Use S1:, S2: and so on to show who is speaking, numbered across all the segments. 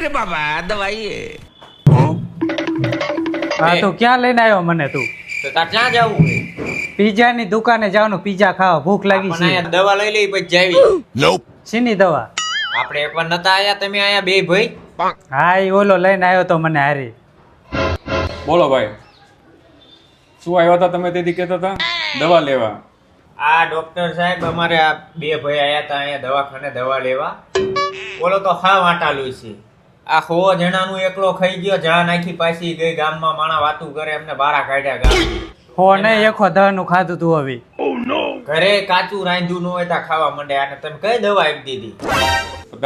S1: रे बाबा दवाई
S2: હા તું ક્યાં લઈને આવ્યો મને તું?
S3: તો તાર ક્યાં જવું છે?
S2: પીઝા ની દુકાને જવાનું, પીઝા ખાવા ભૂખ લાગી
S3: પણ
S2: છે.
S3: અહીંયા દવા લઈ લઈ પછી જાવી.
S2: શીની દવા?
S3: આપણે એકવાર નતા આયા, તમે આયા બે ભાઈ.
S2: હા ઈ ઓલો લઈને આવ્યો તો મને હારી.
S4: બોલો ભાઈ, શું આવ્યા હતા તમે તેથી કહેતા હતા? દવા લેવા.
S3: આ ડોક્ટર સાહેબ અમારે આ બે ભાઈ આયા હતા અહીંયા દવાખાને દવા લેવા. બોલો તો હા વાટાલું છે. આ 100 જણાનું એકલો ખાઈ ગયો, જા નાખી પાછી ગઈ ગામમાં, માણા વાતું કરે, એમને બારા કાઢ્યા ગામ.
S2: હો ને એખો દવાનું ખાધું તું હવે.
S3: ઘરે કાચું રાંધ્યું ન હોય તા ખાવા માંડે. અને તમે કઈ દવા આપી દીધી?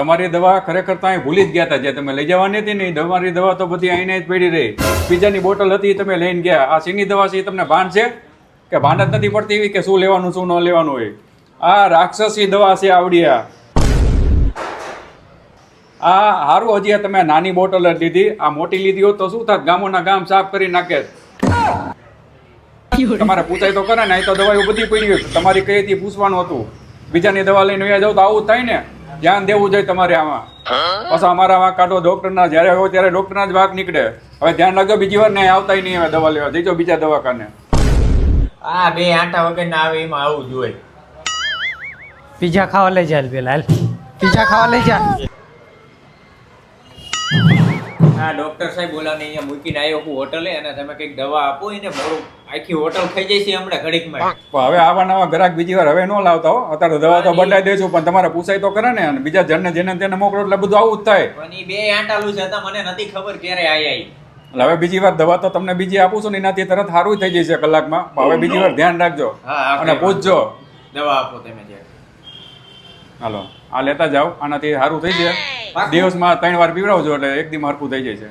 S4: તમારી દવા ખરેખર તો અહીં ભૂલી જ ગયા હતા. જે તમે લઈ જવાની હતી ને, તમારી દવા તો બધી અહીંને જ પડી રહી. પીઝાની બોટલ હતી તમે લઈને ગયા. આ શીની દવા છે એ તમને ભાન છે કે ભાન જ નથી પડતી એવી કે શું લેવાનું શું ન લેવાનું હોય? આ રાક્ષસી દવા છે આવડિયા. આ હારું હજી તમે નાની બોટલ જ લીધી. આ મોટી લીધી હોત તો શું થાત? ગામોના ગામ સાફ કરી નાખે. તમારે પૂછાય તો કરે ને, અહીં તો દવાઓ બધી પડી હોય. તમારી કઈ હતી પૂછવાનું હતું. બીજાની દવા લઈને વયા જાવ તો આવું જ થાય ને. ધ્યાન દેવું જોઈએ તમારે આમાં. પાછા અમારા વાંક કાઢો ડોક્ટરના. જ્યારે હોય ત્યારે ડોક્ટરના જ વાંક નીકળે. હવે ધ્યાન રાખજો, બીજી વાર ને આવતા નહીં હવે દવા લેવા. જઈજો બીજા દવાખાને.
S3: આ બે આંટા વગર ના આવે એમાં આવું જોઈએ.
S2: પીઝા ખાવા લઈ જા પેલા, હાલ પીઝા ખાવા લઈ જા.
S3: હા ડોક્ટર સાહેબ બોલાને અહીંયા મૂકીને આવ્યો હું હોટલે, અને તમે કંઈક દવા આપો એને. મારું આખી હોટલ ખાઈ જાય છે હમણાં ઘડીકમાં.
S4: પણ હવે આવા નવા ગ્રાહક બીજી વાર હવે ન લાવતા હો. અત્યારે દવા તો બદલાઈ દેશું, પણ તમારે પૂછાય તો કરે ને. અને બીજા જણને જેને તેને મોકલો એટલે બધું આવું જ થાય.
S3: પણ ઈ બે આંટાલું છે, મને નથી ખબર ક્યારે આયા ઈ.
S4: એટલે હવે બીજી વાર દવા તો તમને બીજી આપું છું ને, એનાથી તરત સારું થઈ જશે કલાકમાં. પણ હવે બીજી વાર ધ્યાન રાખજો અને પૂછજો.
S3: દવા આપો તમે જે.
S4: હાલો આ લેતા જાઓ, આનાથી સારું થઈ જાય. દિવસમાં 3 વાર પીવડાવજો એટલે એક દી હરખું થઈ જાય છે.